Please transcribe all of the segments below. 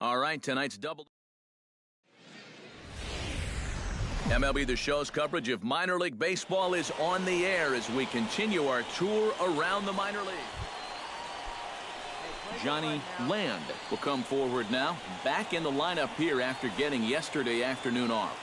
All right, tonight's double. MLB The Show's coverage of minor league baseball is on the air as we continue our tour around the minor league. Johnny Land will come forward now, back in the lineup here after getting yesterday afternoon off.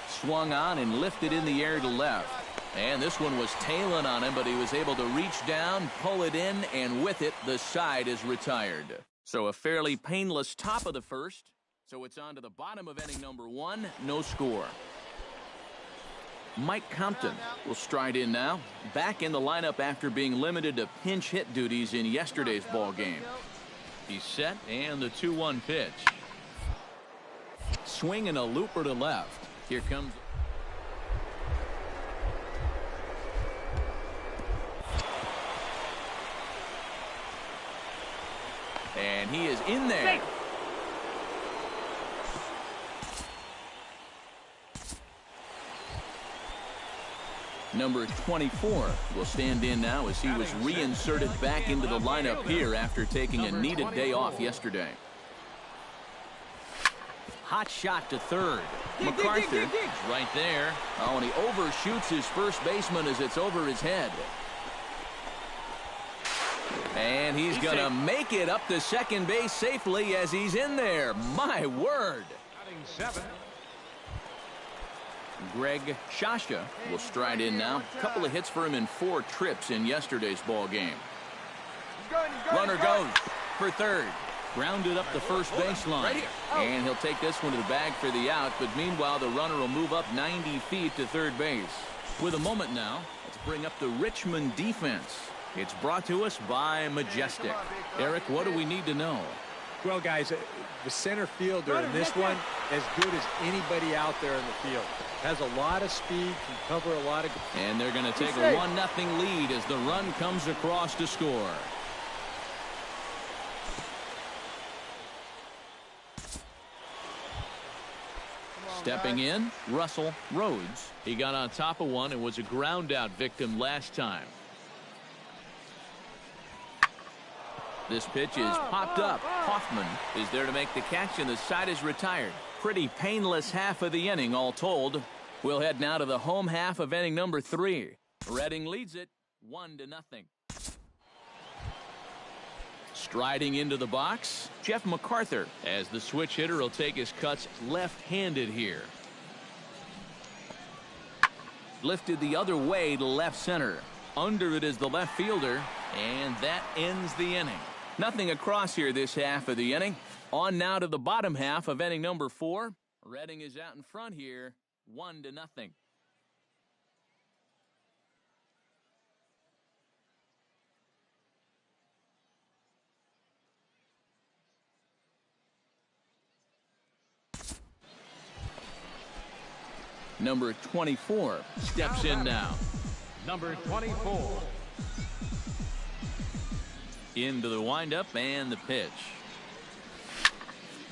Swung on and lifted in the air to left. And this one was tailing on him, but he was able to reach down, pull it in, and with it, the side is retired. So a fairly painless top of the first. So it's on to the bottom of inning number 1, no score. Mike Compton will stride in now, back in the lineup after being limited to pinch hit duties in yesterday's ball game. He's set, and the 2-1 pitch. Swinging a looper to left. Here comes. And he is in there. Number 24 will stand in now as he was reinserted back into the lineup here after taking a needed day off yesterday. Hot shot to third. MacArthur is right there. Oh, and he overshoots his first baseman as it's over his head. And he's going to make it up to second base safely as he's in there. My word. Greg Shasha will stride in now. A couple of hits for him in 4 trips in yesterday's ball game. Runner goes for third. Grounded up the first baseline. And he'll take this one to the bag for the out. But meanwhile, the runner will move up 90 feet to third base. With a moment now, let's bring up the Richmond defense. It's brought to us by Majestic. Eric, what do we need to know? Well, guys, the center fielder in this one, as good as anybody out there in the field. Has a lot of speed, can cover a lot of. And they're going to take a 1-0 lead as the run comes across to score. Stepping in, Russell Rhodes. He got on top of one and was a ground out victim last time. This pitch is popped up. Hoffman is there to make the catch, and the side is retired. Pretty painless half of the inning, all told. We'll head now to the home half of inning number 3. Reading leads it 1-0. Striding into the box, Jeff MacArthur, as the switch hitter will take his cuts left-handed here. Lifted the other way to left center. Under it is the left fielder, and that ends the inning. Nothing across here this half of the inning. On now to the bottom half of inning number 4. Reading is out in front here, 1-0. Number 24 steps in now. Number 24. Into the windup and the pitch.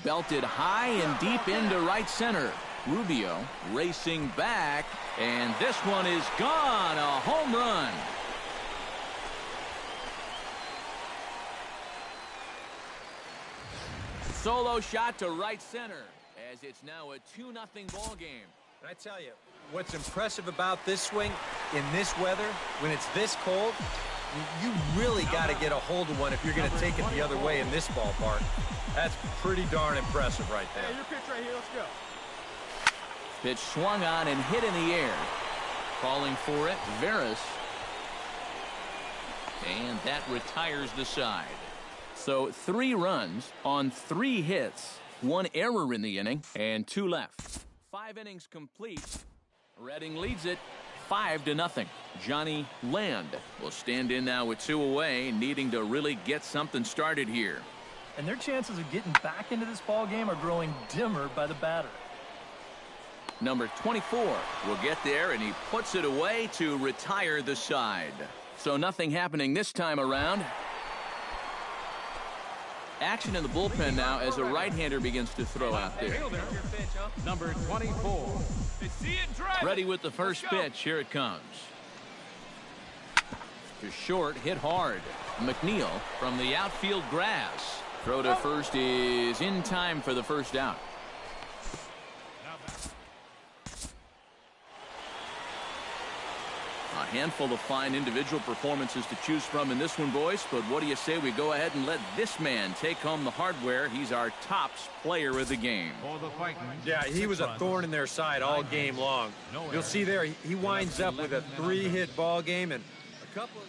Belted high and deep into right center. Rubio racing back, and this one is gone. A home run. Solo shot to right center as it's now a 2-0 ball game. And I tell you, what's impressive about this swing in this weather, when it's this cold, you really got to get a hold of one if you're going to take it the other way in this ballpark. That's pretty darn impressive right there. Hey, your pitch right here. Let's go. Pitch swung on and hit in the air. Calling for it, Veras. And that retires the side. So 3 runs on 3 hits, 1 error in the inning, and 2 left. 5 innings complete. Reading leads it 5-0. Johnny Land will stand in now with 2 away, needing to really get something started here. And their chances of getting back into this ball game are growing dimmer by the batter. Number 24 will get there, and he puts it away to retire the side. So nothing happening this time around. Action in the bullpen now as a right-hander begins to throw out there. Number 24. Ready with the first pitch. Here it comes. To short, hit hard. McNeil from the outfield grass. Throw to first is in time for the first out. A handful of fine individual performances to choose from in this one, boys. But what do you say we go ahead and let this man take home the hardware? He's our tops player of the game. Yeah, he was a thorn in their side all game long. You'll see there, he winds up with a 3-hit ball game and a couple of...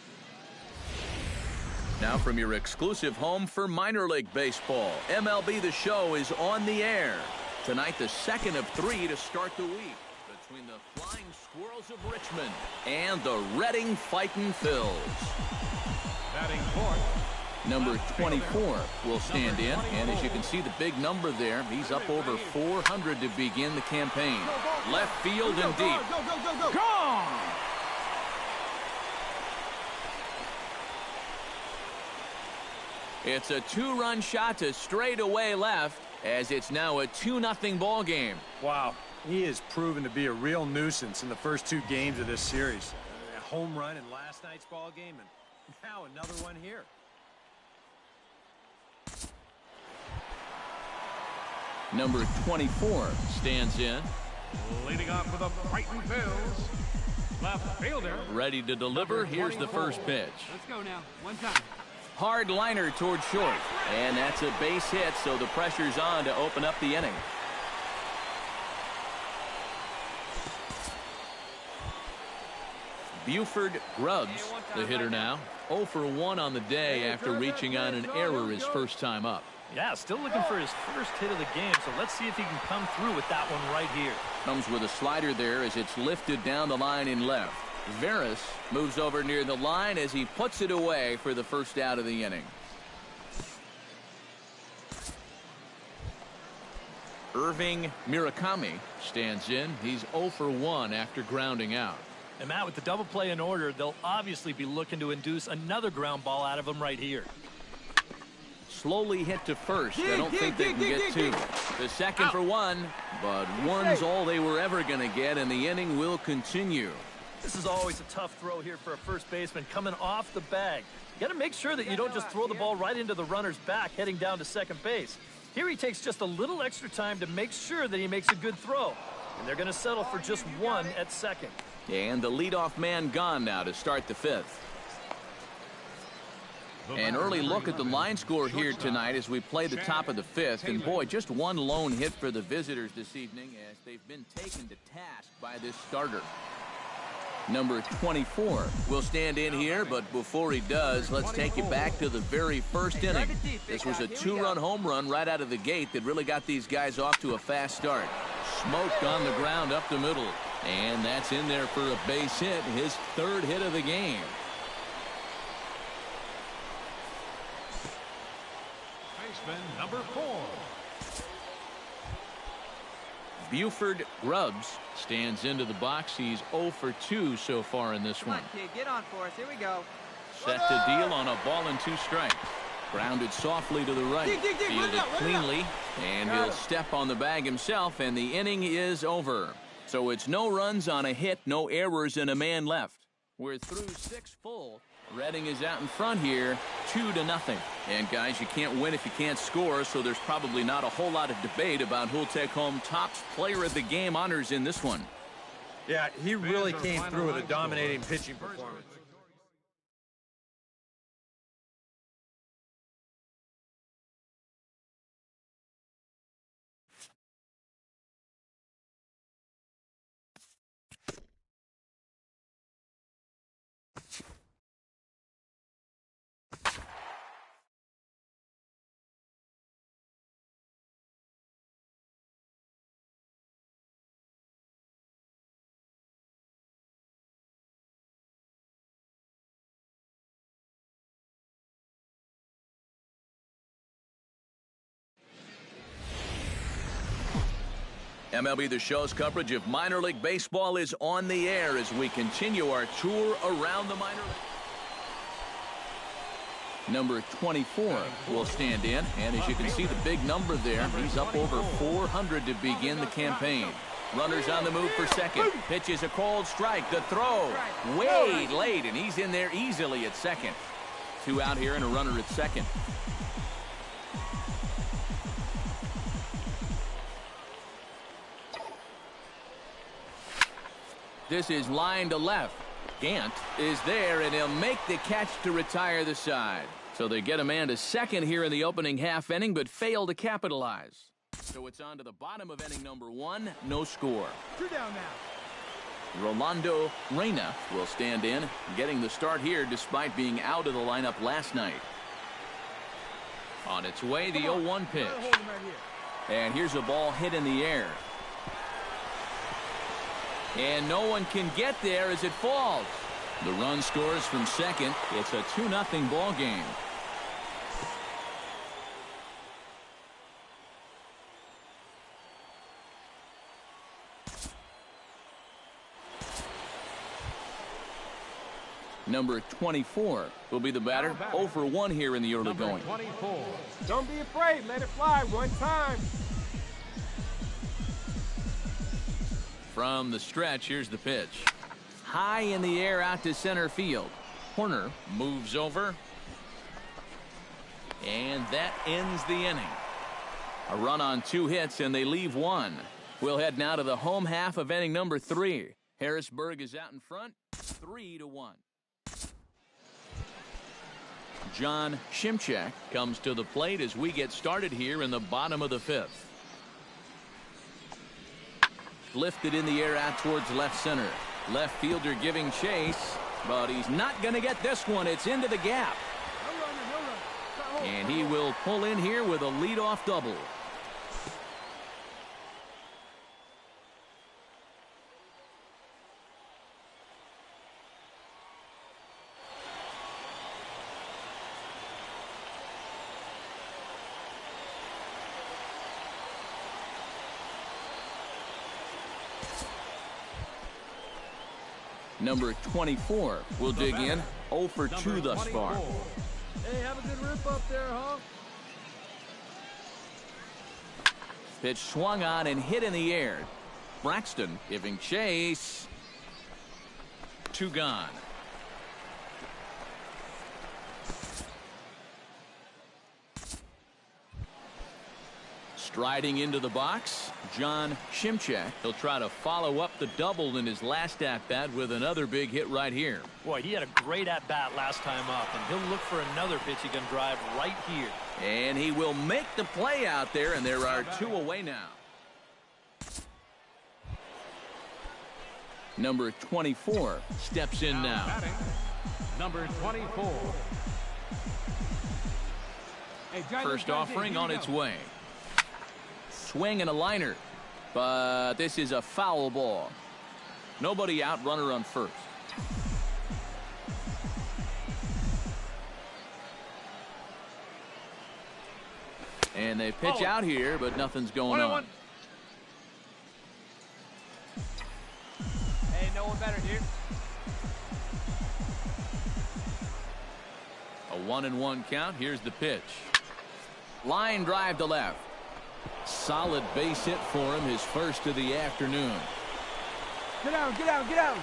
Now from your exclusive home for minor league baseball, MLB The Show is on the air. Tonight, the second of 3 to start the week between the Flying Squirrels of Richmond and the Reading Fightin' Phils. Batting fourth. Number 24 will stand in, and as you can see the big number there, he's up over 400 to begin the campaign. Left field and deep. Gone! It's a 2-run shot to straightaway left, as it's now a 2-0 ball game. Wow, he has proven to be a real nuisance in the first 2 games of this series. A home run in last night's ball game, and now another one here. Number 24 stands in. Leading off for the Fightin' Phils. Left fielder. Ready to deliver. Here's the first pitch. Let's go now. One time. Hard liner toward short. And that's a base hit, so the pressure's on to open up the inning. Buford Grubbs, the hitter now. 0 for 1 on the day after reaching on an error his first time up. Yeah, still looking for his first hit of the game, so let's see if he can come through with that one right here. Comes with a slider there as it's lifted down the line in left. Veras moves over near the line as he puts it away for the first out of the inning. Irving Murakami stands in. He's 0 for 1 after grounding out. And Matt, with the double play in order, they'll obviously be looking to induce another ground ball out of him right here. Slowly hit to first. I don't think they can get 2. The second for 1, but 1's all they were ever going to get, and the inning will continue. This is always a tough throw here for a first baseman coming off the bag. You got to make sure that you don't just throw the ball right into the runner's back heading down to second base. Here he takes just a little extra time to make sure that he makes a good throw. And they're going to settle for just 1 at second. And the leadoff man gone now to start the 5th. An early look at the line score here tonight as we play the top of the 5th. And boy, just 1 lone hit for the visitors this evening as they've been taken to task by this starter. Number 24 will stand in here, but before he does, let's take you back to the very first inning. This was a 2-run home run right out of the gate that really got these guys off to a fast start. Smoked on the ground up the middle, and that's in there for a base hit, his 3rd hit of the game. Baseman number 4. Buford Grubbs stands into the box. He's 0 for 2 so far in this one. Come on, kid, get on for us. Here we go. Set to deal on a ball and 2 strikes. Grounded softly to the right. Fielded cleanly, and he'll step on the bag himself, and the inning is over. So it's no runs on a hit, no errors, and a man left. We're through 6 full. Reading is out in front here, 2-0. And guys, you can't win if you can't score, so there's probably not a whole lot of debate about who'll take home tops player of the game honors in this one. Yeah, he really came through with a dominating pitching performance. MLB The Show's coverage of minor league baseball is on the air as we continue our tour around the minor league. Number 24 will stand in, and as you can see the big number there, he's up over 400 to begin the campaign. Runners on the move for second. Pitch is a cold strike. The throw way late, and he's in there easily at second. 2 out here and a runner at second. This is line to left. Gant is there, and he'll make the catch to retire the side. So they get a man to second here in the opening half inning, but fail to capitalize. So it's on to the bottom of inning number 1, no score. 2 down now. Rolando Reyna will stand in, getting the start here despite being out of the lineup last night. On its way, the 0-1 pitch. And here's a ball hit in the air. And no one can get there as it falls. The run scores from second. It's a 2-0 ball game. Number 24 will be the batter. 0 for 1 here in the early going. 24. Don't be afraid. Let it fly one time. From the stretch, here's the pitch. High in the air out to center field. Horner moves over. And that ends the inning. A run on 2 hits, and they leave 1. We'll head now to the home half of inning number 3. Harrisburg is out in front, 3-1. John Shimchak comes to the plate as we get started here in the bottom of the 5th. Lifted in the air out towards left center. Left fielder giving chase, but he's not going to get this one. It's into the gap. And he will pull in here with a leadoff double. Number 24 will dig in. 0 for 2 thus far. Hey, have a good rip up there, huh? Pitch swung on and hit in the air. Braxton giving chase. 2 gone. Striding into the box, John Shimchak. He'll try to follow up the double in his last at-bat with another big hit right here. Boy, he had a great at-bat last time up, and he'll look for another pitch he can drive right here. And he will make the play out there, and there are 2 away now. Number 24 steps in now. Batting, number 24. First offering on its way. Swing and a liner, but this is a foul ball. Nobody out, runner on first. And they pitch out here, but nothing's going on. Hey, no one better here. A 1-1 count. Here's the pitch. Line drive to left. Solid base hit for him, his first of the afternoon. Get out, get out, get out.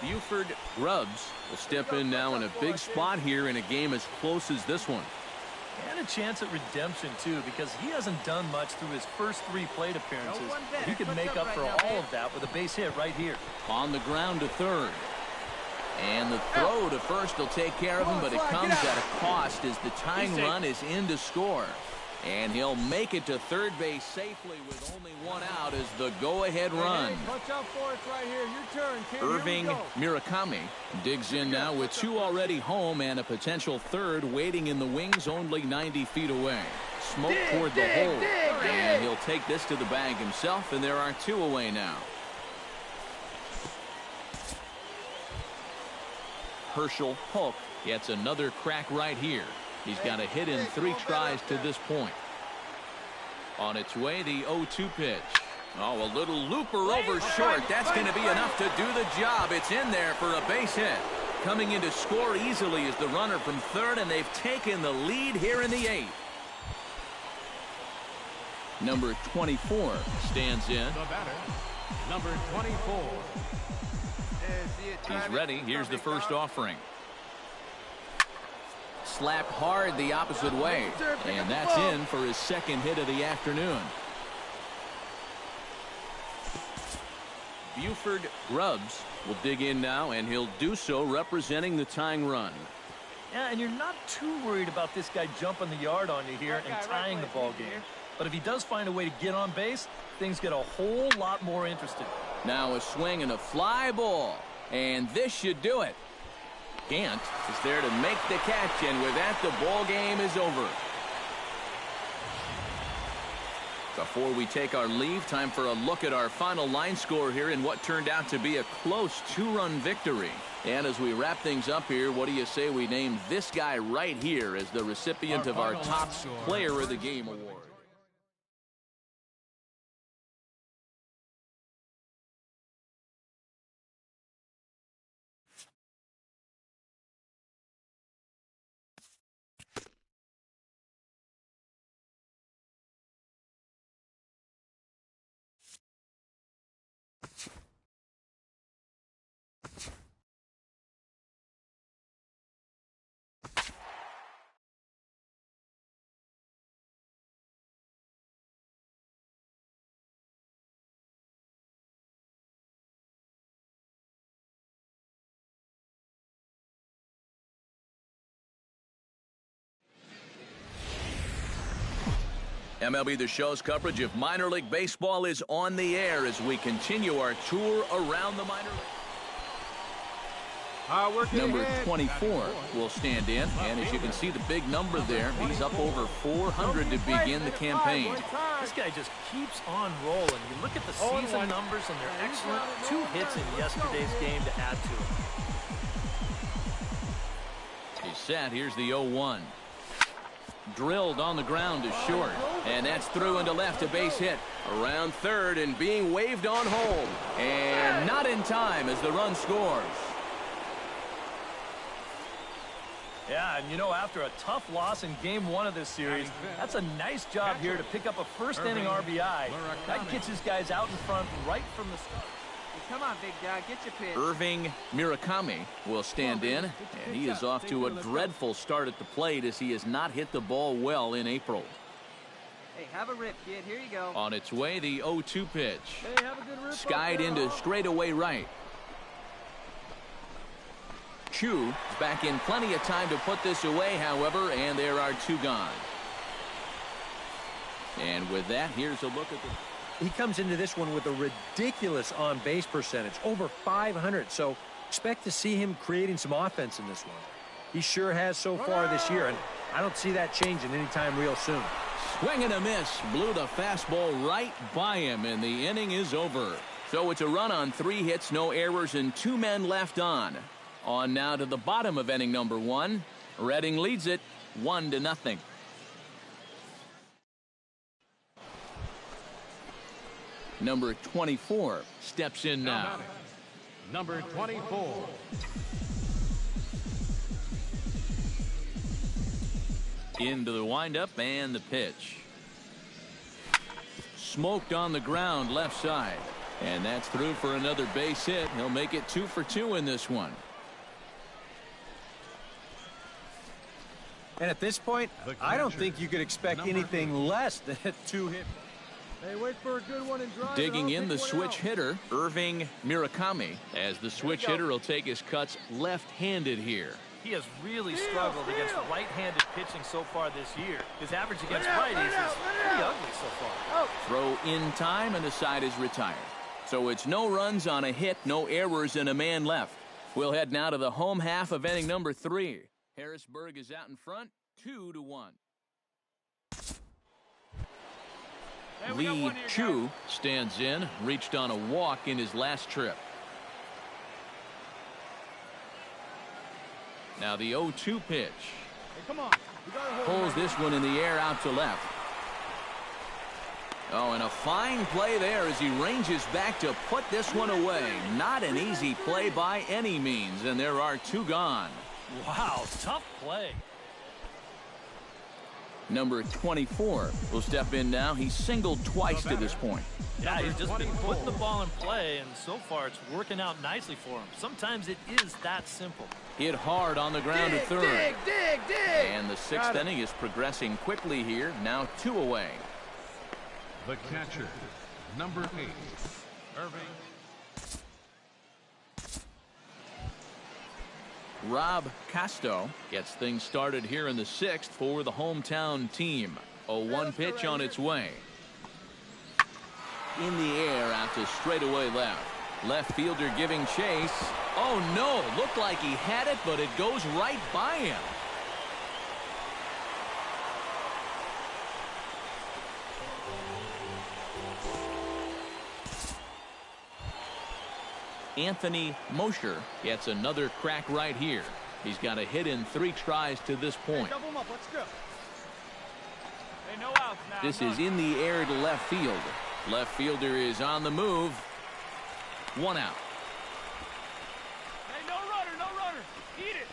Buford Grubbs will step in now in a big spot here in a game as close as this one. And a chance at redemption, too, because he hasn't done much through his first 3 plate appearances. He could make up for all of that with a base hit right here. On the ground to third. And the throw to first will take care of him, but it comes at a cost as the tying run is in to score. And he'll make it to third base safely with only 1 out as the go-ahead run. Watch out for it right here. Your turn, kid. Irving Murakami digs in now with 2 already home and a potential third waiting in the wings only 90 feet away. Smoke toward the hole. And he'll take this to the bag himself, and there are 2 away now. Herschel Hulk gets another crack right here. He's got a hit in 3 tries to this point. On its way, the 0-2 pitch. Oh, a little looper over short. That's going to be enough to do the job. It's in there for a base hit. Coming in to score easily is the runner from third, and they've taken the lead here in the 8th. Number 24 stands in. The batter, number 24. He's ready. Here's the first offering. slapped hard the opposite way. And that's in for his second hit of the afternoon. Buford Grubbs will dig in now, and he'll do so representing the tying run. Yeah, and you're not too worried about this guy jumping the yard on you here and tying the ball game. But if he does find a way to get on base, things get a whole lot more interesting. Now a swing and a fly ball, and this should do it. Gant is there to make the catch, and with that, the ball game is over. Before we take our leave, time for a look at our final line score here in what turned out to be a close 2-run victory. And as we wrap things up here, what do you say we name this guy right here as the recipient of our top player of the game award? MLB The Show's coverage of minor league baseball is on the air as we continue our tour around the minor league. Number 24 will stand in, and as you can see the big number there, he's up over 400 to begin the campaign. This guy just keeps on rolling. You look at the season numbers, and they're excellent. 2 hits in yesterday's game to add to it. He's set. Here's the 0-1. Drilled on the ground to short, and that's through into left, a base hit around third and being waved on home, and not in time as the run scores. Yeah, and you know, after a tough loss in game 1 of this series, that's a nice job here to pick up a first-inning RBI. That gets his guys out in front right from the start. Come on, big dog, get your pitch. Irving Murakami will stand in, and he is off to a dreadful start at the plate as he has not hit the ball well in April. Hey, have a rip, kid. Here you go. On its way, the 0-2 pitch. Hey, have a good rip. Skied into straightaway right. Chu is back in plenty of time to put this away, however, and there are 2 gone. And with that, here's a look at the... He comes into this one with a ridiculous on-base percentage, over 500. So expect to see him creating some offense in this one. He sure has so far this year, and I don't see that changing anytime real soon. Swing and a miss. Blew the fastball right by him, and the inning is over. So it's a run on 3 hits, no errors, and 2 men left on. On now to the bottom of inning number 1. Reading leads it 1-0. Number 24 steps in now. Number 24. Into the windup and the pitch. Smoked on the ground left side. And that's through for another base hit. He'll make it 2 for 2 in this one. And at this point, I don't think you could expect anything less than a 2-hit. Hey, wait for a good one and drive. Digging in the switch hitter, Irving Murakami, as the switch hitter will take his cuts left-handed here. He has really struggled against right-handed pitching so far this year. His average against righties is pretty ugly so far. Throw in time, and the side is retired. So it's no runs on a hit, no errors, and a man left. We'll head now to the home half of inning number 3. Harrisburg is out in front, 2-1. Lee Chu stands in, reached on a walk in his last trip. Now the 0-2 pitch. Hey, come on. Pulls this one in the air out to left. Oh, and a fine play there as he ranges back to put this one away. Not an easy play by any means, and there are 2 gone. Wow, tough play. Number 24 will step in now. He's singled twice to this point. Yeah, he's just been putting the ball in play, and so far it's working out nicely for him. Sometimes it is that simple. Hit hard on the ground to third. And the sixth inning is progressing quickly here. Now 2 away. The catcher, number 8, Irving. Rob Casto gets things started here in the 6th for the hometown team. A 1 pitch on its way. In the air out to straightaway left. Left fielder giving chase. Oh no, looked like he had it, but it goes right by him. Anthony Mosher gets another crack right here. He's got a hit in 3 tries to this point. Double him up. Let's go. Hey, no outs now. This is in the air to left field. Left fielder is on the move. 1 out. Hey, no runner, no runner. Eat it.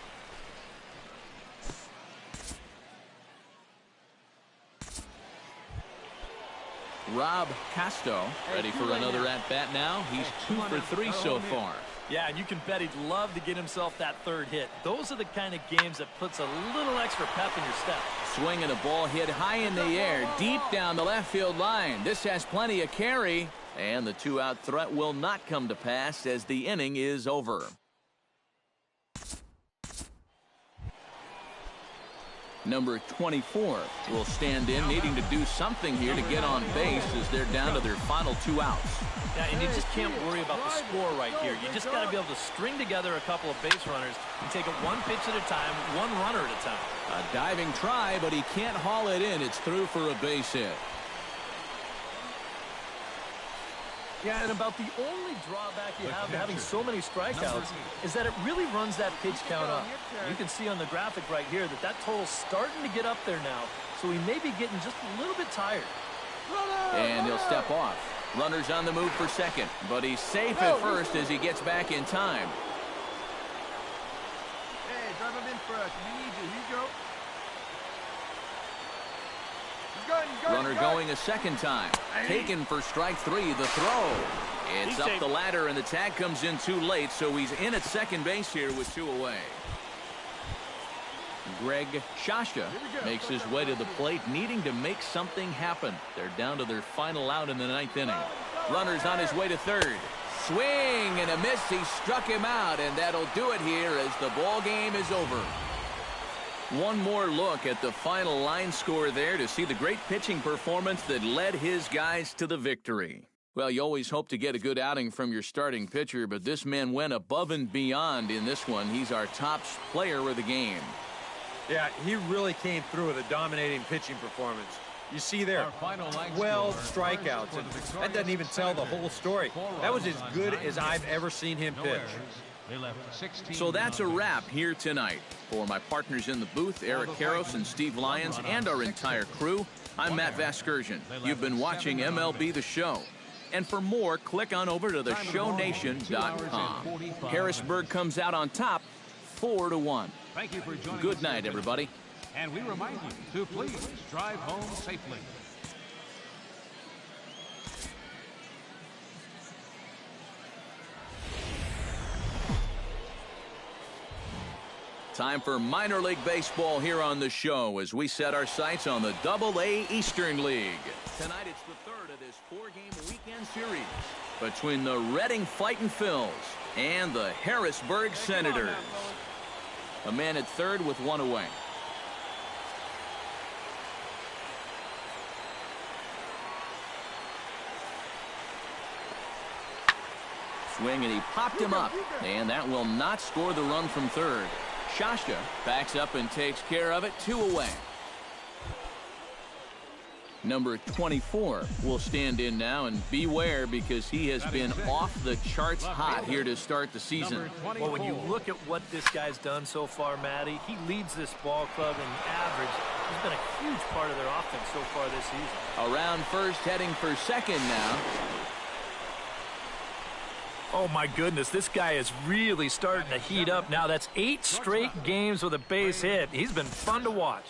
Rob Casto ready for another at-bat now. He's 2 for 3 so far. Yeah, and you can bet he'd love to get himself that 3rd hit. Those are the kind of games that puts a little extra pep in your step. Swinging a ball hit high in the air, deep down the left field line. This has plenty of carry, and the 2-out threat will not come to pass as the inning is over. Number 24 will stand in, needing to do something here to get on base as they're down to their final 2 outs. Yeah, and you just can't worry about the score right here. You just got to be able to string together a couple of base runners and take it 1 pitch at a time, 1 runner at a time. A diving try, but he can't haul it in. It's through for a base hit. Yeah, and about the only drawback you have to having so many strikeouts is that it really runs that pitch count up. You can see on the graphic right here that total's starting to get up there now, so he may be getting just a little bit tired. And he'll step off. Runner's on the move for second, but he's safe at first as he gets back in time. Hey, drive him in fresh. We need you. Here you go. Runner going a second time. Taken for strike 3. The throw. It's up the ladder, and the tag comes in too late, so he's in at second base here with 2 away. Greg Shasha makes his way to the plate, needing to make something happen. They're down to their final out in the 9th inning. Runner's on his way to 3rd. Swing and a miss. He struck him out, and that'll do it here as the ball game is over. One more look at the final line score there to see the great pitching performance that led his guys to the victory. Well, you always hope to get a good outing from your starting pitcher, but this man went above and beyond in this one. He's our top player of the game. Yeah, he really came through with a dominating pitching performance. You see there, 12 strikeouts. And that doesn't even tell the whole story. That was as good as I've ever seen him pitch. So that's a wrap here tonight. For my partners in the booth, Eric Karros and Steve Lyons, and our entire crew, I'm Matt Vasgersian. You've been watching MLB The Show. And for more, click on over to theshownation.com. Harrisburg comes out on top, 4-1. Thank you for joining us. Good night, everybody. And we remind you to please drive home safely. Time for minor league baseball here on the show as we set our sights on the Double-A Eastern League. Tonight it's the 3rd of this 4-game weekend series between the Reading Fightin' Phils and the Harrisburg Senators. A man at 3rd with 1 away. Swing, and he popped him up, and that will not score the run from 3rd. Shasha backs up and takes care of it, 2 away. Number 24 will stand in now, and beware because he has been off the charts hot here to start the season. Well, when you look at what this guy's done so far, Matty, he leads this ball club in average. He's been a huge part of their offense so far this season. Around first, heading for second now. Oh, my goodness, this guy is really starting to heat up now. That's 8 straight games with a base hit. He's been fun to watch.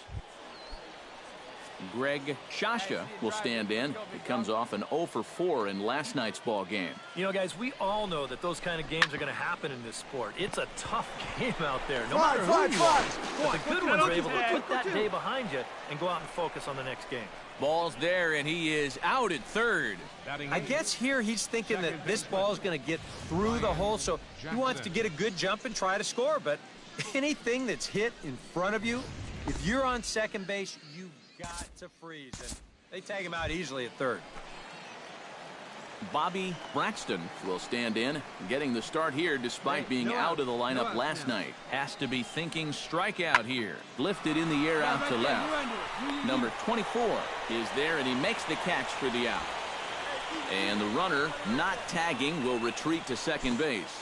Greg Shasha will stand in. He comes off an 0 for 4 in last night's ball game. You know, guys, we all know that those kind of games are going to happen in this sport. It's a tough game out there, no matter who you are. But the good ones are able to put that day behind you and go out and focus on the next game. Ball's there, and he is out at third. I guess here he's thinking that this ball is going to get through the hole, so he wants to get a good jump and try to score. But anything that's hit in front of you, if you're on second base, you've got to freeze. And they tag him out easily at third. Bobby Braxton will stand in, getting the start here despite being out of the lineup last night. Has to be thinking strikeout here. Lifted in the air out to left. Number 24 is there, and he makes the catch for the out. And the runner, not tagging, will retreat to second base.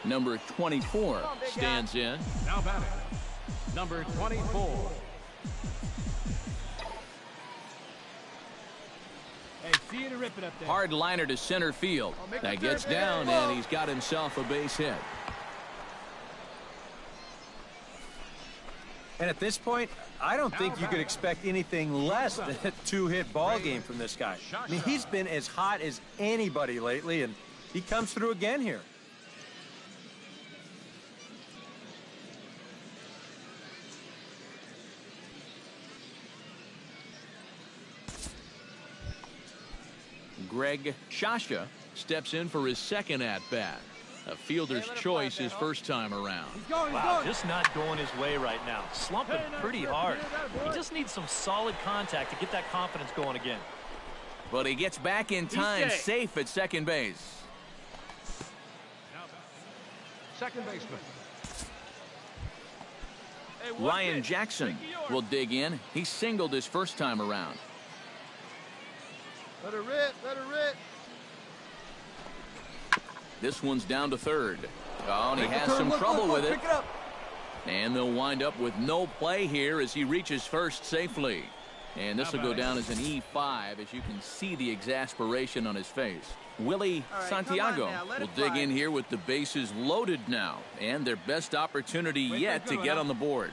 Number 24 stands in. Now batting, number 24. Hey, see you to rip it up there. Hard liner to center field. That gets down, and he's got himself a base hit. And at this point, I don't think you could expect anything less than a two-hit ball game from this guy. I mean, he's been as hot as anybody lately, and he comes through again here. Greg Shasha steps in for his second at-bat. A fielder's choice his first time around. Wow, just not going his way right now. Slumping pretty hard. He just needs some solid contact to get that confidence going again. But he gets back in time, safe at second base. Second baseman. Ryan Jackson will dig in. He singled his first time around. Let her rip, let her rip. This one's down to third. Oh, and he has some trouble with it. Pick it up. And they'll wind up with no play here as he reaches first safely. And this will go down as an E5 as you can see the exasperation on his face. Willie Santiago will dig in here with the bases loaded now. And their best opportunity yet to get on the board.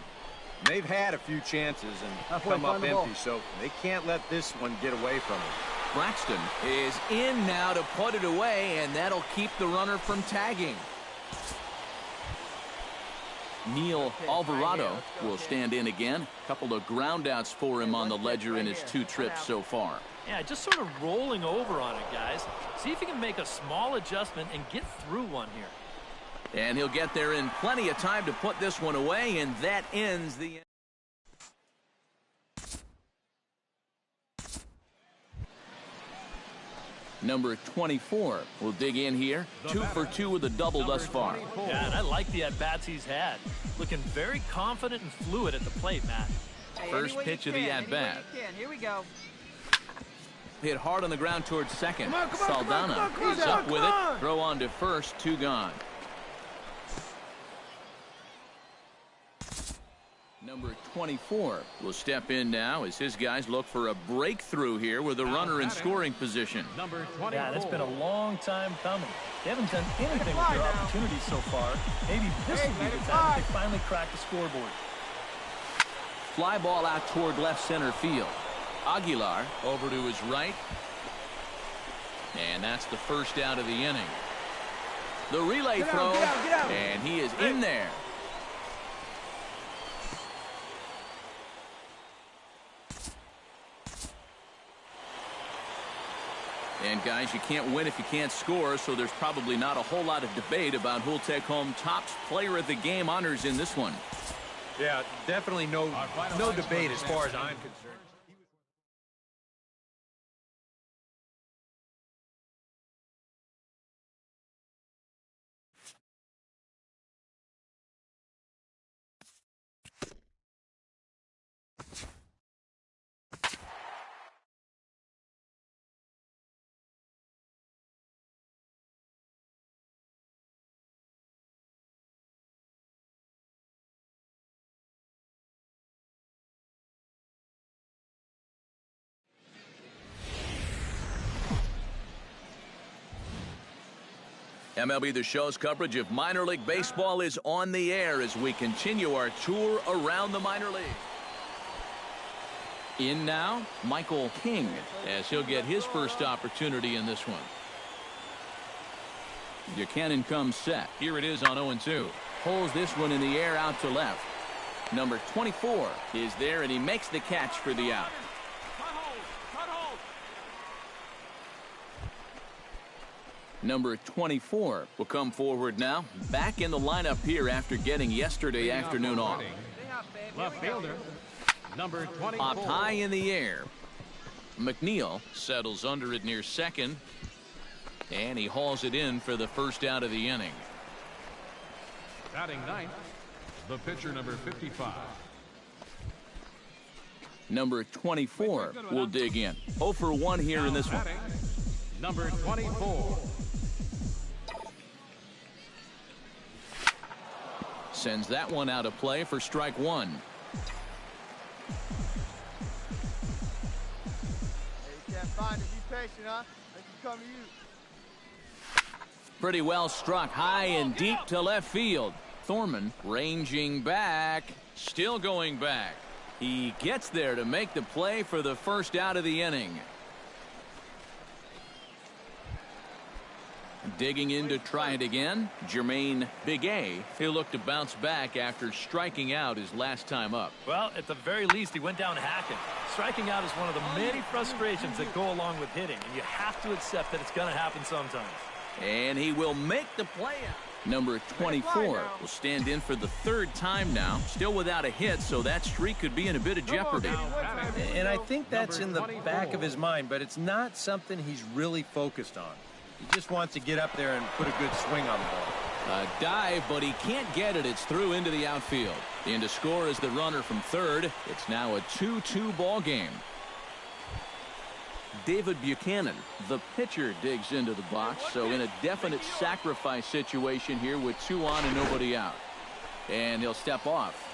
They've had a few chances and come up empty, so they can't let this one get away from them. Braxton is in now to put it away, and that'll keep the runner from tagging. Neil Alvarado will stand in again. A couple of groundouts for him on the ledger in his 2 trips so far. Yeah, just sort of rolling over on it, guys. See if he can make a small adjustment and get through one here. And he'll get there in plenty of time to put this one away, and that ends the... Number 24 will dig in here. 2 for 2 with a double thus far. Yeah, and I like the at-bats he's had. Looking very confident and fluid at the plate, Matt. Hey, First pitch of the at-bat. Here we go. Hit hard on the ground towards second. Saldana is up with it. Throw on to first, 2 gone. Number 24 will step in now as his guys look for a breakthrough here with a runner in scoring position. Number 24. Yeah, that's been a long time coming. They haven't done anything with their opportunities so far. Maybe this will be the time they finally crack the scoreboard. Fly ball out toward left center field. Aguilar over to his right. And that's the first out of the inning. The relay throw, and he is in there. And guys, you can't win if you can't score, so there's probably not a whole lot of debate about who'll take home top player of the game honors in this one. Yeah, definitely no debate as far as I'm concerned. MLB The Show's coverage of minor league baseball is on the air as we continue our tour around the minor league. In now, Michael King, as he'll get his first opportunity in this one. Buchanan comes set. Here it is on 0-2. Pulls this one in the air out to left. Number 24 is there, and he makes the catch for the out. Number 24 will come forward now, back in the lineup here after getting yesterday afternoon off. Left fielder, number 24. Popped high in the air. McNeil settles under it near second, and he hauls it in for the first out of the inning. Batting ninth, the pitcher number 55. Number 24 will dig in. 0 for 1 here in this one. Number 24. Sends that one out of play for strike one. Hey, you can't find it. Be patient, huh? They can come to you. Pretty well struck high and deep to left field. Thorman ranging back, still going back. He gets there to make the play for the first out of the inning. Digging in to try it again, Jermaine Big A. He'll look to bounce back after striking out his last time up. Well, at the very least, he went down hacking. Striking out is one of the many frustrations that go along with hitting, and you have to accept that it's going to happen sometimes. And he will make the play out. Number 24 will stand in for the third time now, still without a hit, so that streak could be in a bit of jeopardy. And I think that's in the back of his mind, but it's not something he's really focused on. He just wants to get up there and put a good swing on the ball. A dive, but he can't get it. It's through into the outfield. In to score is the runner from third. It's now a 2-2 ball game. David Buchanan, the pitcher, digs into the box, so in a definite sacrifice situation here with 2 on and nobody out. And he'll step off.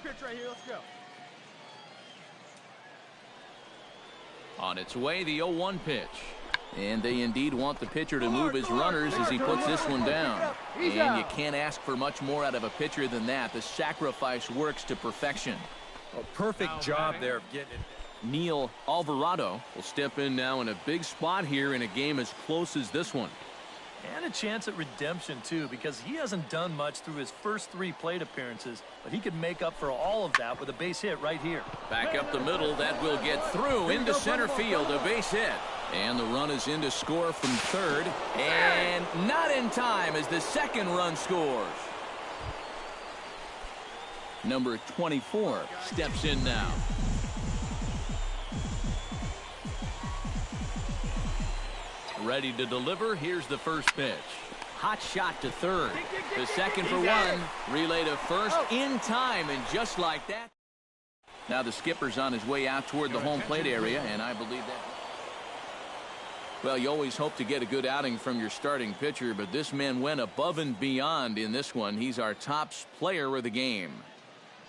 pitch right here. Let's go. On its way, the 0-1 pitch. And they indeed want the pitcher to move his runners as he puts this one down. And you can't ask for much more out of a pitcher than that. The sacrifice works to perfection. A perfect job there of getting it. Neil Alvarado will step in now in a big spot here in a game as close as this one. And a chance at redemption, too, because he hasn't done much through his first 3 plate appearances, but he could make up for all of that with a base hit right here. Back up the middle, that will get through into center field, a base hit. And the run is in to score from third, and not in time as the second run scores. Number 24 steps in now. Ready to deliver. Here's the first pitch. Hot shot to third. The second for one. Relay to first in time, and just like that. Now the skipper's on his way out toward the home plate area, and I believe that. Well, you always hope to get a good outing from your starting pitcher, but this man went above and beyond in this one. He's our top player of the game.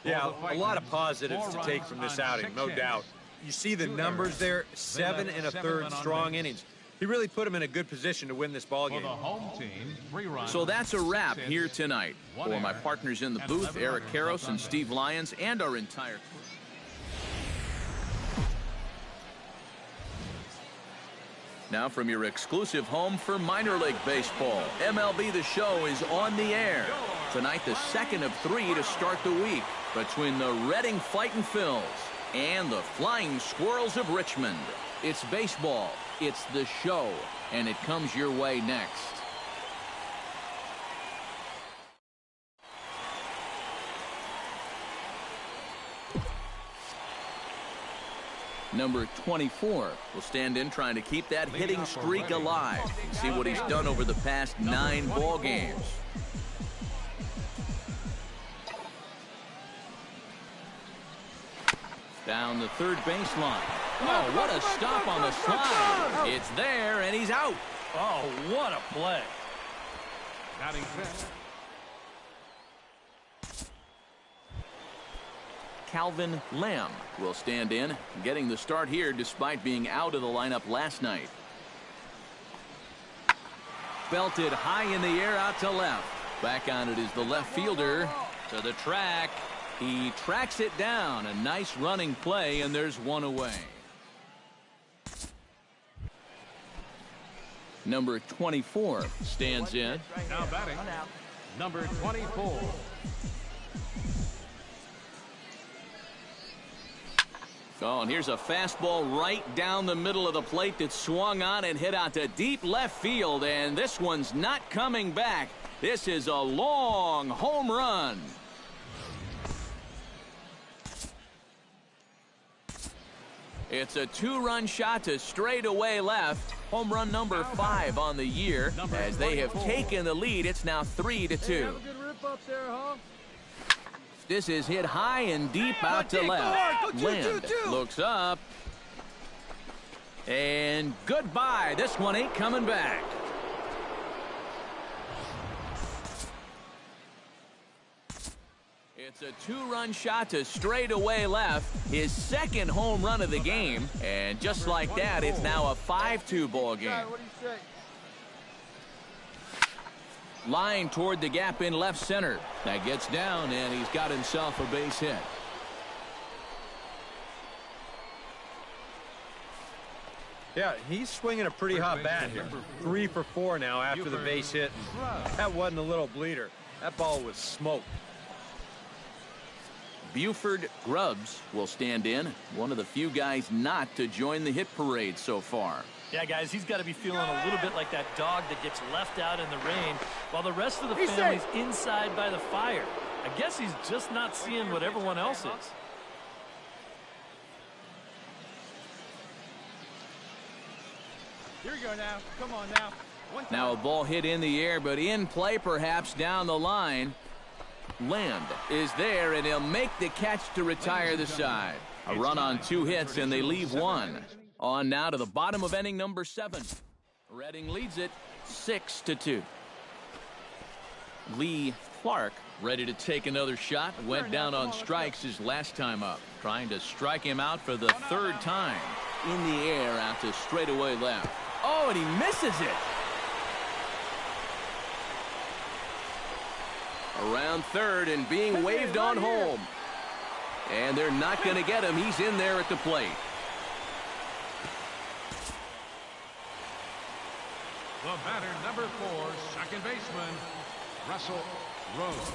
Yeah, a lot of positives to take from this outing, no doubt. You see the numbers there, 7 1/3 strong innings. He really put him in a good position to win this ball game. So that's a wrap here tonight. For my partners in the booth, Eric Karros and Steve Lyons, and our entire crew. Now from your exclusive home for minor league baseball, MLB The Show is on the air. Tonight, the second of 3 to start the week between the Reading Fightin' Phils and the Flying Squirrels of Richmond. It's baseball, it's The Show, and it comes your way next. Number 24 will stand in trying to keep that hitting streak alive. See what he's done over the past 9 ball games. Down the third baseline. Oh, what a stop on the slide. It's there, and he's out. Oh, what a play. Batting fifth. Calvin Lamb will stand in, getting the start here despite being out of the lineup last night. Belted high in the air out to left. Back on it is the left fielder to the track. He tracks it down. A nice running play, and there's one away. Number 24 stands in. Now batting, number 24. Oh, and here's a fastball right down the middle of the plate that swung on and hit out to deep left field, and this one's not coming back. This is a long home run. It's a 2-run shot to straightaway left. Home run number 5 on the year. As they have taken the lead, it's now 3-2. This is hit high and deep out to left. Land looks up. And goodbye. This one ain't coming back. It's a 2-run shot to straightaway left. His second home run of the game. And just like that, it's now a 5-2 ball game. Line toward the gap in left center. That gets down, and he's got himself a base hit. Yeah, he's swinging a pretty hot bat here. 3 for 4 now after the base hit. That wasn't a little bleeder. That ball was smoked. Buford Grubbs will stand in. One of the few guys not to join the hit parade so far. Yeah, guys, he's got to be feeling a little bit like that dog that gets left out in the rain while the rest of the family's inside by the fire. I guess he's just not seeing what everyone else is. Here we go now. Come on now. Now a ball hit in the air, but in play perhaps down the line. Land is there, and he'll make the catch to retire the side. A run on 2 hits, and they leave 1. On now to the bottom of inning number 7. Reading leads it 6-2. Lee Clark ready to take another shot. Went down on strikes his last time up. Trying to strike him out for the third time. In the air out to straightaway left. Oh, and he misses it. Around third and being waved on home. And they're not going to get him. He's in there at the plate. The batter, number 4, second baseman, Russell Rose.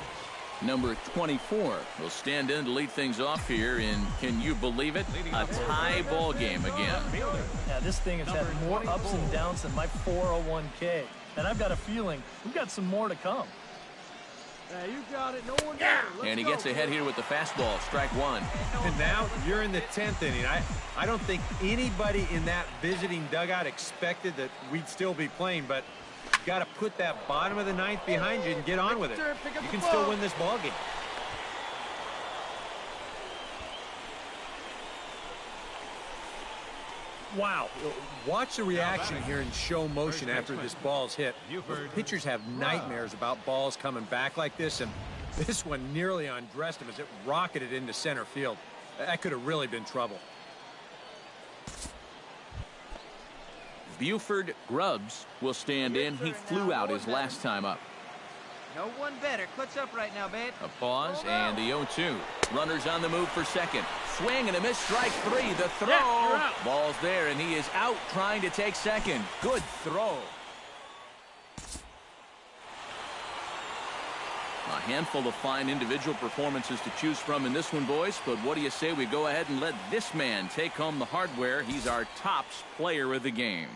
Number 24 will stand in to lead things off here in, can you believe it, a tie ball game again. Yeah, this thing has had more ups and downs than my 401k. And I've got a feeling we've got some more to come. Yeah, you got it. No one better. And he gets ahead here with the fastball, strike one. And now you're in the 10th inning. I don't think anybody in that visiting dugout expected that we'd still be playing, but you got to put that bottom of the ninth behind you and get on with it. You can still win this ball game. Wow. Watch the reaction here in show motion after this ball's hit. Pitchers have nightmares about balls coming back like this, and this one nearly undressed him as it rocketed into center field. That could have really been trouble. Buford Grubbs will stand in. He flew out his last time up. No one better. Clutch up right now, babe. A pause and the 0-2. Runners on the move for second. Swing and a miss. Strike three. The throw. Ball's there, and he is out trying to take second. Good throw. A handful of fine individual performances to choose from in this one, boys. But what do you say we go ahead and let this man take home the hardware? He's our tops player of the game.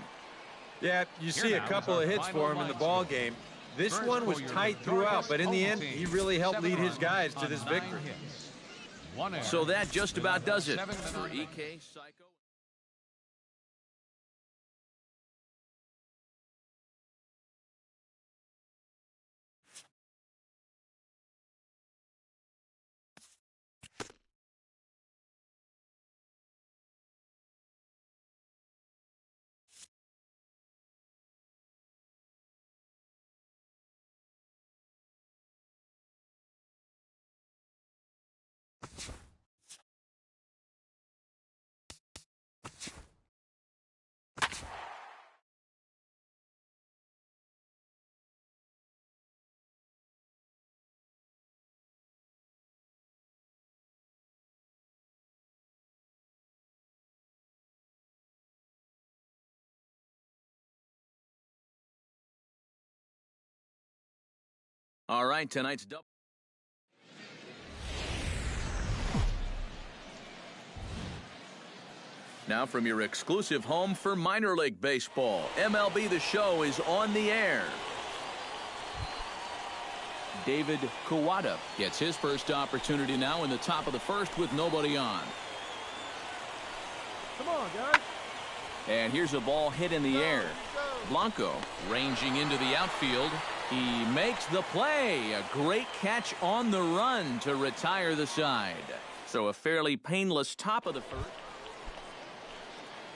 Yeah, you see a couple of hits for him in the ball game. This one was tight throughout, but in the end, he really helped lead his guys to this victory. So that just about does it for EK Psycho. All right, tonight's double. Now from your exclusive home for minor league baseball, MLB The Show is on the air. David Kawada gets his first opportunity now in the top of the first with nobody on. Come on, guys. And here's a ball hit in the air. Blanco ranging into the outfield. He makes the play. A great catch on the run to retire the side. So a fairly painless top of the first.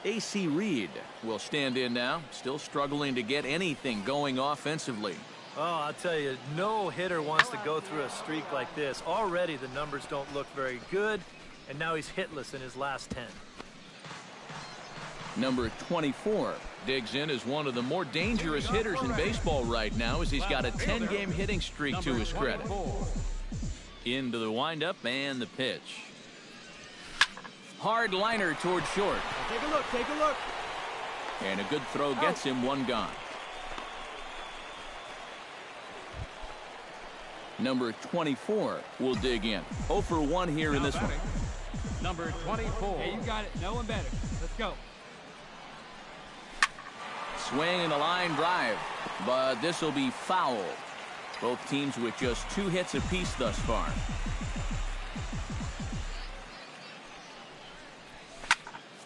AC Reed will stand in now. Still struggling to get anything going offensively. Oh, I'll tell you, no hitter wants to go through a streak like this. Already the numbers don't look very good, and now he's hitless in his last 10. Number 24 digs in as one of the more dangerous hitters in baseball right now, as he's got a 10-game hitting streak to his credit. Into the windup and the pitch. Hard liner toward short. Take a look, take a look. And a good throw gets him one gone. Number 24 will dig in. 0 for 1 here in this one. Number 24. Hey, you got it. No one better. Let's go. Swing and a line drive, but this will be foul. Both teams with just 2 hits apiece thus far.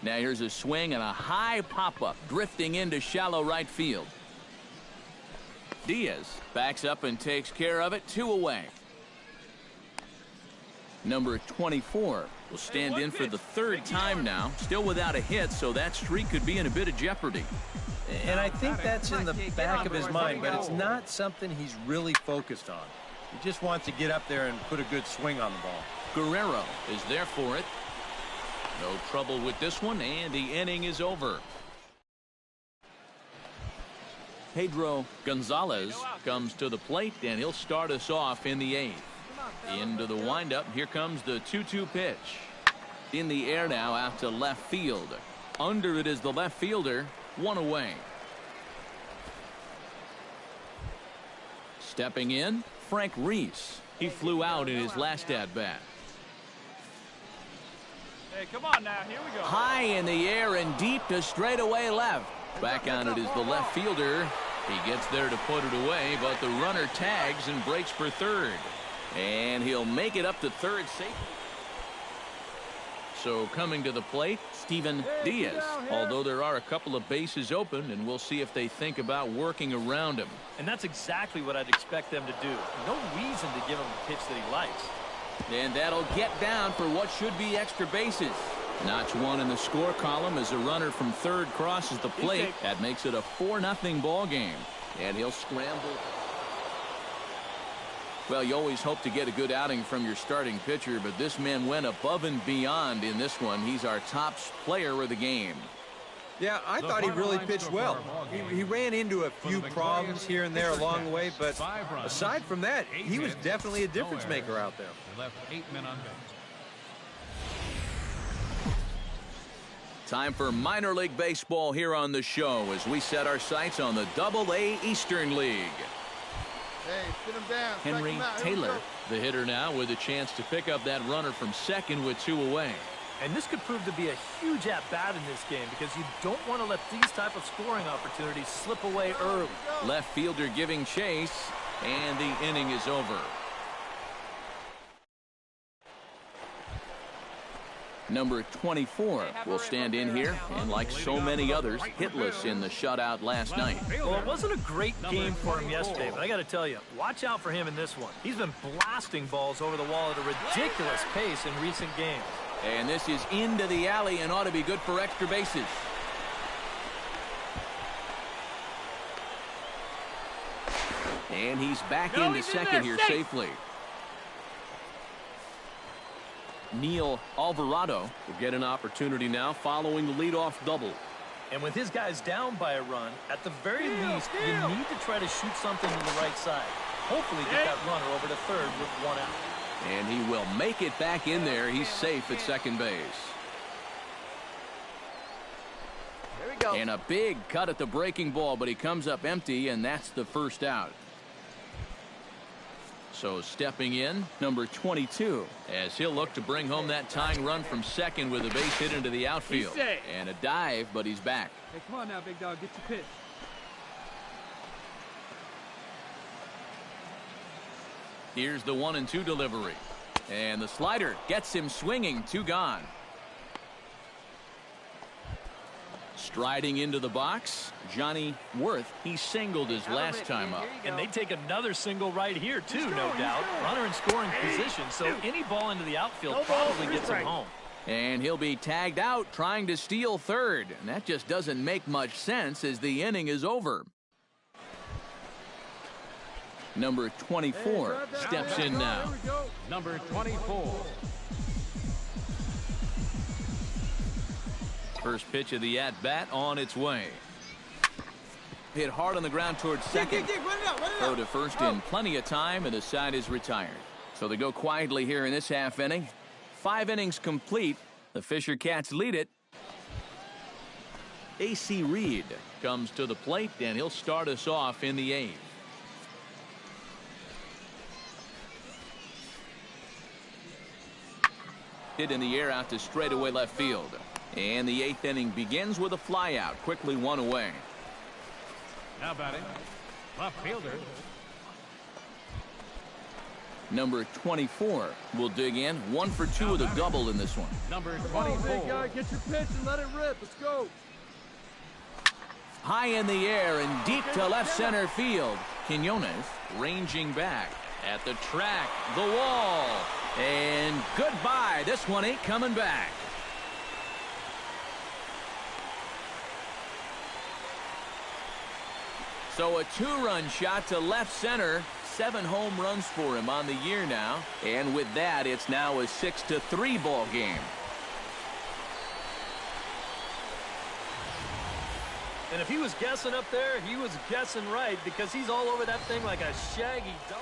Now here's a swing and a high pop-up drifting into shallow right field. Diaz backs up and takes care of it. 2 away. Number 24 will stand in for the 3rd time now. Still without a hit, so that streak could be in a bit of jeopardy. And I think that's in the back of his mind, but it's not something he's really focused on. He just wants to get up there and put a good swing on the ball. Guerrero is there for it. No trouble with this one, and the inning is over. Pedro Gonzalez comes to the plate, and he'll start us off in the 8th. Into the windup, here comes the 2-2 pitch. In the air now out to left field. Under it is the left fielder, one away. Stepping in, Frank Reese. He flew out in his last at-bat. Hey, come on now. Here we go. High in the air and deep to straightaway left. Back on it is the left fielder. He gets there to put it away, but the runner tags and breaks for third. And he'll make it up to third safely. So coming to the plate, Steven Diaz. Although there are a couple of bases open, and we'll see if they think about working around him. And that's exactly what I'd expect them to do. No reason to give him a pitch that he likes. And that'll get down for what should be extra bases. Notch one in the score column as a runner from third crosses the plate. That makes it a 4-0 ball game. And he'll scramble. Well, you always hope to get a good outing from your starting pitcher, but this man went above and beyond in this one. He's our top player of the game. Yeah, I thought he really pitched well. He ran into a few problems here and there along the way, but aside from that, he was definitely a difference maker out there. Left 8 men on base. Time for minor league baseball here on the show as we set our sights on the Double-A Eastern League. Hey, sit him down. Henry Taylor, the hitter now, with a chance to pick up that runner from second with 2 away. And this could prove to be a huge at-bat in this game because you don't want to let these type of scoring opportunities slip away early. Left fielder giving chase, and the inning is over. Number 24 will stand in here, and like so many others, hitless in the shutout last night. Well, it wasn't a great game for him yesterday, but I got to tell you, watch out for him in this one. He's been blasting balls over the wall at a ridiculous pace in recent games. And this is into the alley and ought to be good for extra bases. And he's back into second here safely. Neil Alvarado will get an opportunity now following the leadoff double. And with his guys down by a run, at the very least, you need to try to shoot something to the right side. Hopefully get that runner over to third with 1 out. And he will make it back in there. He's safe at second base. There we go. And a big cut at the breaking ball, but he comes up empty, and that's the first out. So stepping in, number 22, as he'll look to bring home that tying run from second with a base hit into the outfield. And a dive, but he's back. Hey, come on now, big dog. Get your pitch. Here's the 1-2 delivery. And the slider gets him swinging. 2 gone. Striding into the box, Johnny Worth. He singled his last time up. And they take another single right here, too, no doubt. Runner in scoring position, so any ball into the outfield probably gets him home. And he'll be tagged out trying to steal third. And that just doesn't make much sense as the inning is over. Number 24 steps in now. Number 24. First pitch of the at-bat on its way. Hit hard on the ground towards second. Throw to first in plenty of time, and the side is retired. So they go quietly here in this half inning. 5 innings complete. The Fisher Cats lead it. A.C. Reed comes to the plate, and he'll start us off in the 8th. Hit in the air out to straightaway left field. And the 8th inning begins with a flyout. Quickly 1 away. Now batting, left fielder. Number 24 will dig in. 1 for 2 with a double in this one. Number Come on, big 24. guy. Get your pitch and let it rip. Let's go. High in the air and deep to left center field. Quinones ranging back at the track, the wall. And goodbye. This one ain't coming back. So a 2-run shot to left center 7 home runs for him on the year now. And with that, it's now a 6-3 ball game. And if he was guessing up there, he was guessing right, because he's all over that thing like a shaggy dog.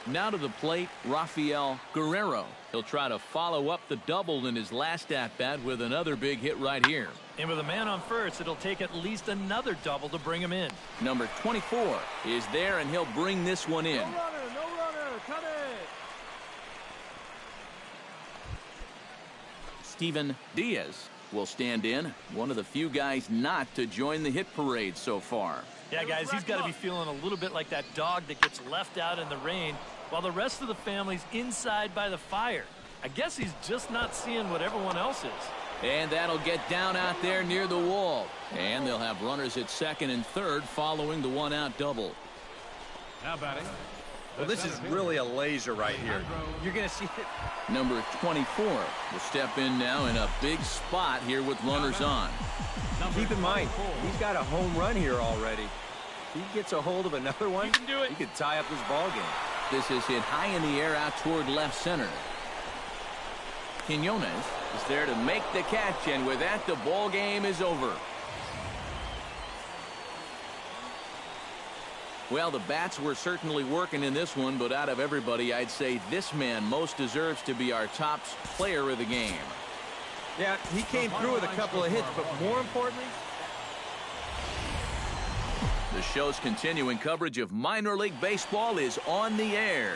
Now to the plate, Rafael Guerrero. He'll try to follow up the double in his last at-bat with another big hit right here. And with a man on first, it'll take at least another double to bring him in. Number 24 is there, and he'll bring this one in. No runner, cut it. Steven Diaz will stand in, one of the few guys not to join the hit parade so far. Yeah, guys, he's got to be feeling a little bit like that dog that gets left out in the rain while the rest of the family's inside by the fire. I guess he's just not seeing what everyone else is. And that'll get down out there near the wall. And they'll have runners at second and third following the one-out double. Now batting. Well, this is really a laser right here. You're going to see it. Number 24 will step in now in a big spot here with runners on. Keep in mind, he's got a home run here already. If he gets a hold of another one, he could tie up this ball game. This is hit high in the air out toward left center. Quinones is there to make the catch, and with that, the ball game is over. Well, the bats were certainly working in this one, but out of everybody, I'd say this man most deserves to be our top player of the game. Yeah, he came through with a couple of hits, but more importantly, the show's continuing coverage of minor league baseball is on the air.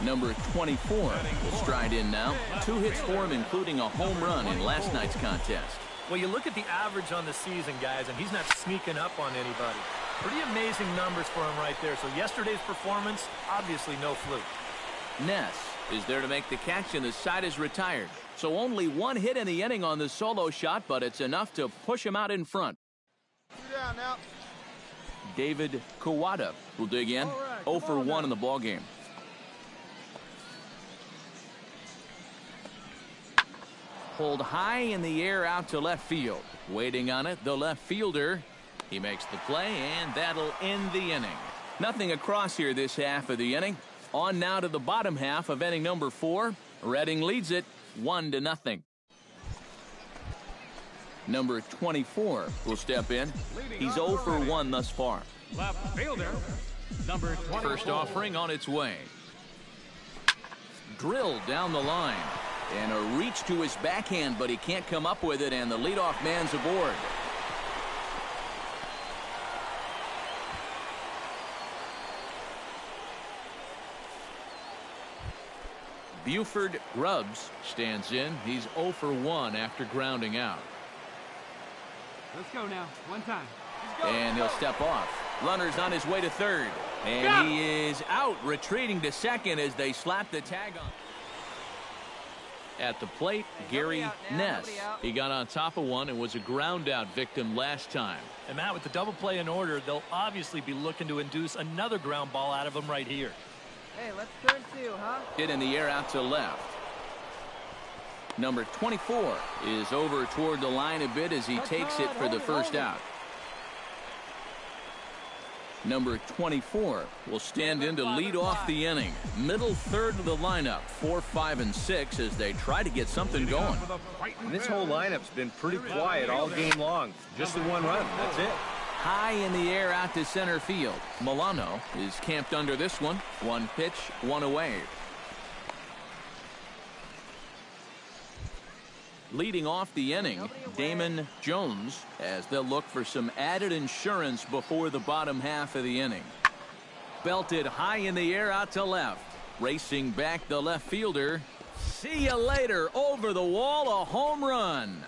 Number 24 will stride in now. 2 hits for him, including a home run in last night's contest. Well, you look at the average on the season, guys, and he's not sneaking up on anybody. Pretty amazing numbers for him right there. So yesterday's performance, obviously no fluke. Ness is there to make the catch, and the side is retired. So only 1 hit in the inning on the solo shot, but it's enough to push him out in front. 2 down now. David Kawada will dig in. 0 for 1 in the ball game. Pulled high in the air out to left field. Waiting on it, the left fielder. He makes the play, and that'll end the inning. Nothing across here this half of the inning. On now to the bottom half of inning number 4. Reading leads it 1-0. Number 24 will step in. He's 0 for 1 thus far. Left fielder, number 24. First offering on its way. Drilled down the line. And a reach to his backhand, but he can't come up with it, and the leadoff man's aboard. Buford Grubbs stands in. He's 0 for 1 after grounding out. Let's go now. One time. And he'll step off. Runner's on his way to third. And he is out, retreating to second as they slap the tag on. At the plate, Gary Ness. He got on top of one and was a ground-out victim last time. And Matt, with the double play in order, they'll obviously be looking to induce another ground ball out of him right here. Hey, let's turn 2, huh? Hit in the air out to left. Number 24 is over toward the line a bit as he takes it for the first out. Number 24 will stand in to lead off the inning. Middle third of the lineup, 4, 5, and 6 as they try to get something going. and this whole lineup's been pretty quiet all game long. Just the 1 run. That's it. High in the air out to center field. Milano is camped under this one. 1 pitch, 1 away. Leading off the inning, Damon Jones, as they'll look for some added insurance before the bottom half of the inning. Belted high in the air out to left. Racing back the left fielder. See you later. Over the wall, a home run.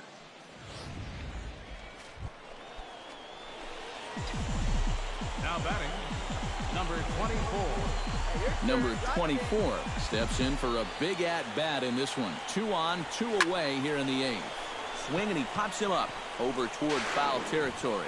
Now batting, number 24. Number 24 steps in for a big at-bat in this one. 2 on, 2 away here in the 8th. Swing, and he pops him up over toward foul territory.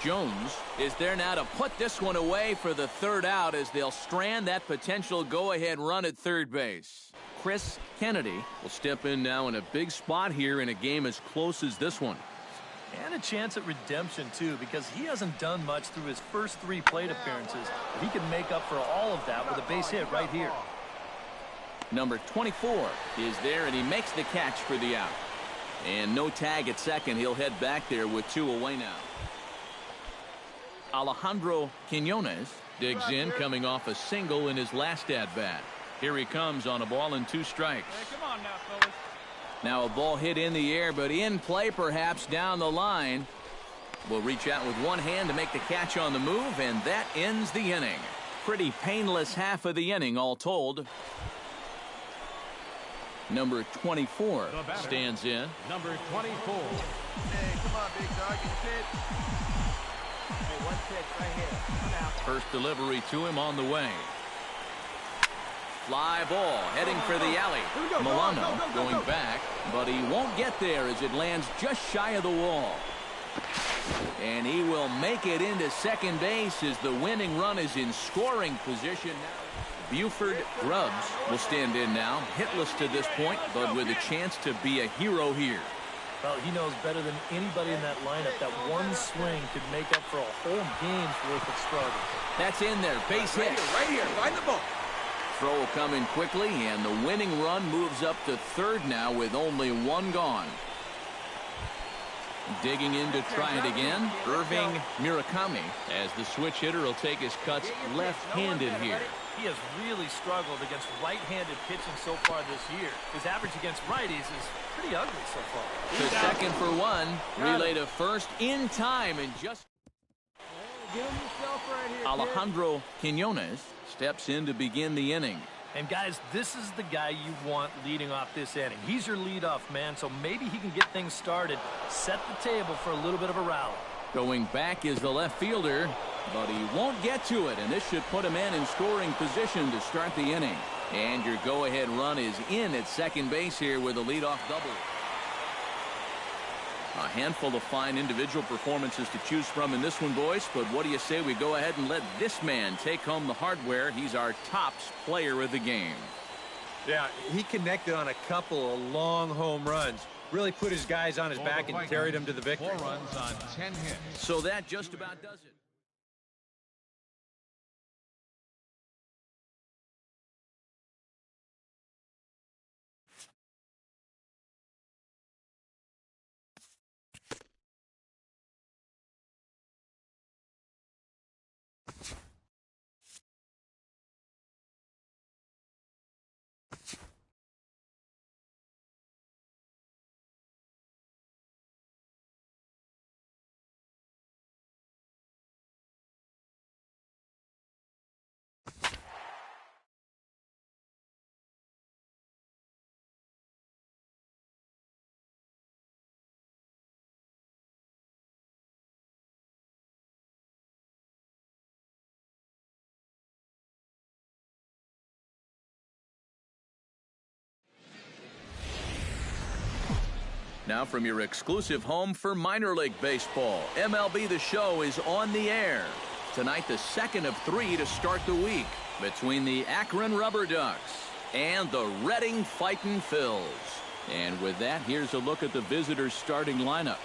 Jones is there now to put this one away for the 3rd out as they'll strand that potential go-ahead run at third base. Chris Kennedy will step in now in a big spot here in a game as close as this one. And a chance at redemption, too, because he hasn't done much through his first 3 plate appearances. He can make up for all of that with a base hit right here. Number 24 is there, and he makes the catch for the out. And no tag at second. He'll head back there with 2 away now. Alejandro Quinones digs in, coming off a single in his last at-bat. Here he comes on a ball and 2 strikes. Hey, come on now, fellas. Now a ball hit in the air, but in play perhaps down the line. Will reach out with one hand to make the catch on the move, and that ends the inning. Pretty painless half of the inning all told. Number 24 stands in. Number 24. Hey, come on, big dog. Get a pitch. Hey, 1 pitch right here. Come out. First delivery to him on the way. Fly ball heading for the alley. Milano going back, but he won't get there as it lands just shy of the wall. And he will make it into second base as the winning run is in scoring position. Buford Grubbs will stand in now, hitless to this point, but with a chance to be a hero here. Well, he knows better than anybody in that lineup that one swing could make up for a whole game's worth of struggle. That's in there, base hit. Right here, find the ball. Throw coming quickly, and the winning run moves up to third now with only 1 gone. Digging in to try it again, Irving Murakami, as the switch hitter will take his cuts left-handed here. He has really struggled against right-handed pitching so far this year. His average against righties is pretty ugly so far. To second for 1, relay to first in time, and just Give him yourself right here, Alejandro Quinones steps in to begin the inning. And guys, this is the guy you want leading off this inning. He's your leadoff man, so maybe he can get things started, set the table for a little bit of a rally. Going back is the left fielder, but he won't get to it, and this should put a man in scoring position to start the inning. And your go-ahead run is in at second base here with a leadoff double. A handful of fine individual performances to choose from in this one, boys, but what do you say we go ahead and let this man take home the hardware? He's our tops player of the game. Yeah, he connected on a couple of long home runs. Really put his guys on his back and carried them to the victory. 4 runs on 10 hits. So that just about does it. Now from your exclusive home for minor league baseball, MLB The Show is on the air. Tonight, the second of 3 to start the week between the Akron Rubber Ducks and the Reading Fightin' Phils. And with that, here's a look at the visitors' starting lineup.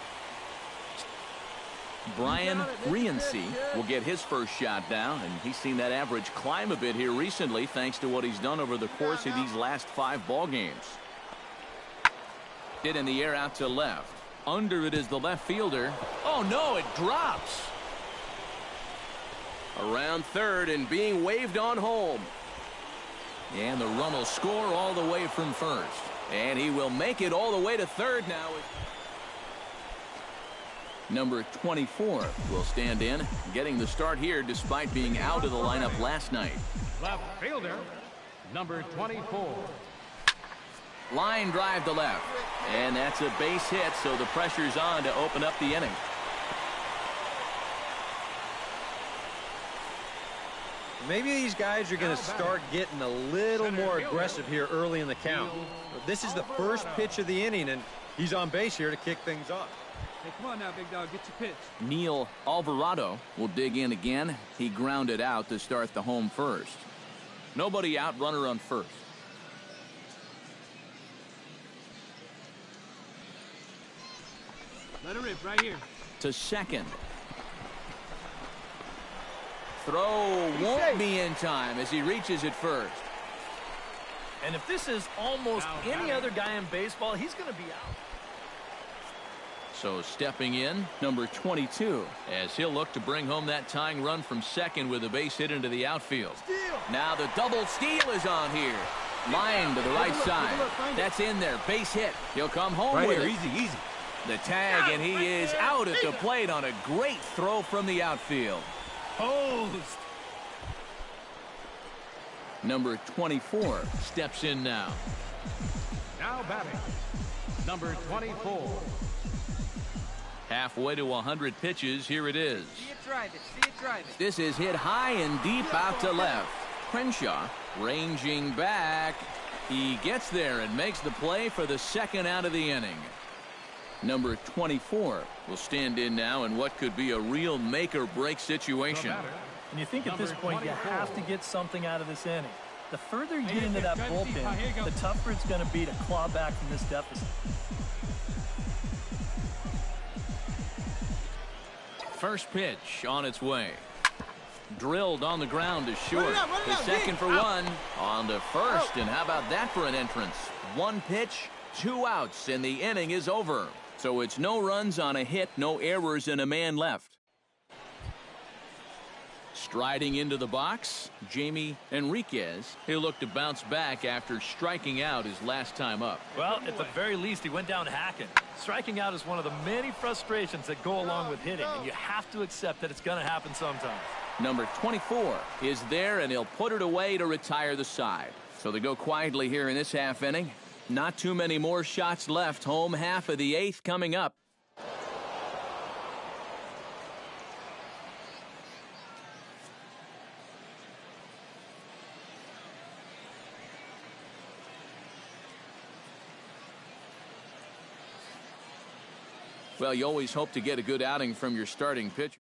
Brian Rienzi will get his first shot down, and he's seen that average climb a bit here recently thanks to what he's done over the course of these last 5 ball games. Hit in the air out to left. Under it is the left fielder. Oh, no, it drops. Around third and being waved on home. And the run will score all the way from first. And he will make it all the way to third now. Number 24 will stand in, getting the start here despite being out of the lineup last night. Left fielder, number 24. Line drive to left. And that's a base hit, so the pressure's on to open up the inning. Maybe these guys are going to start getting a little more aggressive here early in the count. This is the first pitch of the inning, and he's on base here to kick things off. Hey, come on now, big dog. Get your pitch. Neil Alvarado will dig in again. He grounded out to start the home first. Nobody out, runner on first. Let her rip right here. To second. Throw won't be in time as he reaches it first. And if this is almost any other guy in baseball, he's going to be out. So stepping in, number 22, as he'll look to bring home that tying run from second with a base hit into the outfield. Now the double steal is on here. Line to the right side. That's in there. Base hit. He'll come home with it. Easy. The tag, and he is out at the plate on a great throw from the outfield. Posed. Number 24 steps in now. Now batting, number 24. Halfway to 100 pitches, here it is. See it drive it. See it drive it. This is hit high and deep out to left. Crenshaw ranging back. He gets there and makes the play for the second out of the inning. Number 24 will stand in now in what could be a real make-or-break situation. And you think at this point you have to get something out of this inning. The further you get into that bullpen, the tougher it's going to be to claw back from this deficit. First pitch on its way. Drilled on the ground to short. The second for one. On to first. And how about that for an entrance? One pitch, 2 outs, and the inning is over. So it's no runs on a hit, no errors, and a man left. Striding into the box, Jamie Enriquez. He'll look to bounce back after striking out his last time up. Well, at the very least, he went down hacking. Striking out is one of the many frustrations that go along with hitting, and you have to accept that it's going to happen sometimes. Number 24 is there, and he'll put it away to retire the side. So they go quietly here in this half inning. Not too many more shots left. Home half of the 8th coming up. Well, you always hope to get a good outing from your starting pitcher.